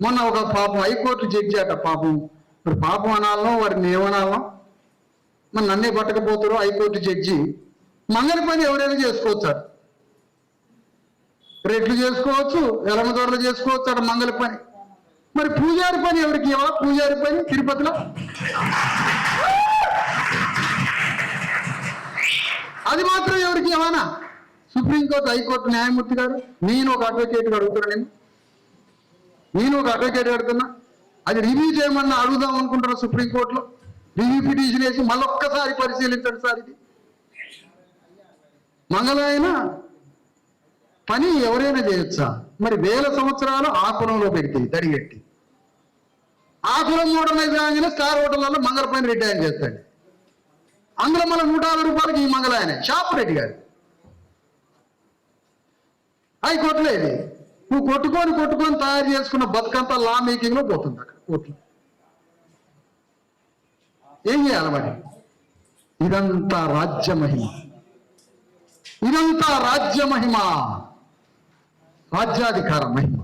మొన్న ఒక పాపం హైకోర్టు జడ్జి అట పాపం, ఇప్పుడు పాపం అనాలనో వారిని ఏమనాలనో, మరి నన్నే పట్టకపోతారో హైకోర్టు జడ్జి మంగళ పని ఎవరైనా చేసుకోవచ్చు, రెట్లు చేసుకోవచ్చు, ఎలమదొరలు చేసుకోవచ్చు అట మంగళ పని. మరి పూజారి పని ఎవరికి ఇవ్వ? పూజారి పని తిరుపతిలో అది మాత్రం ఎవరికి ఇవ్వనా? సుప్రీంకోర్టు హైకోర్టు న్యాయమూర్తి గారు, నేను ఒక అడ్వకేట్ అడుగుతున్నా, నేను ఒక అడ్వకేట్ అడుగుతున్నా, అది రివ్యూ చేయమన్నా అడుగుదాం అనుకుంటున్నా సుప్రీంకోర్టులో. రివ్యూ పిటిషన్ వేసి మళ్ళొక్కసారి పరిశీలించండి సార్, ఇది మంగళైన పని ఎవరైనా చేయొచ్చా? మరి వేల సంవత్సరాలు ఆ కులంలో పెడితే తడిగట్టి ఆ కులం మోడర్నైజ్ కాగానే స్టార్ హోటళ్లలో మంగళ పైన రిటైర్ చేస్తాడు. అందులో మళ్ళీ 150 రూపాయలకి ఈ మంగళ ఆయన షాప్ రెడ్డి గారు హైకోర్టులో. ఇది నువ్వు కొట్టుకొని తయారు చేసుకున్న బతుకంతా లా మేకింగ్ లో పోతుంది అక్కడ కోర్టులో. ఏం చేయాలి మరి? ఇదంతా రాజ్య మహిమ, ఇదంతా రాజ్య మహిమ, రాజ్యాధికార మహిమ.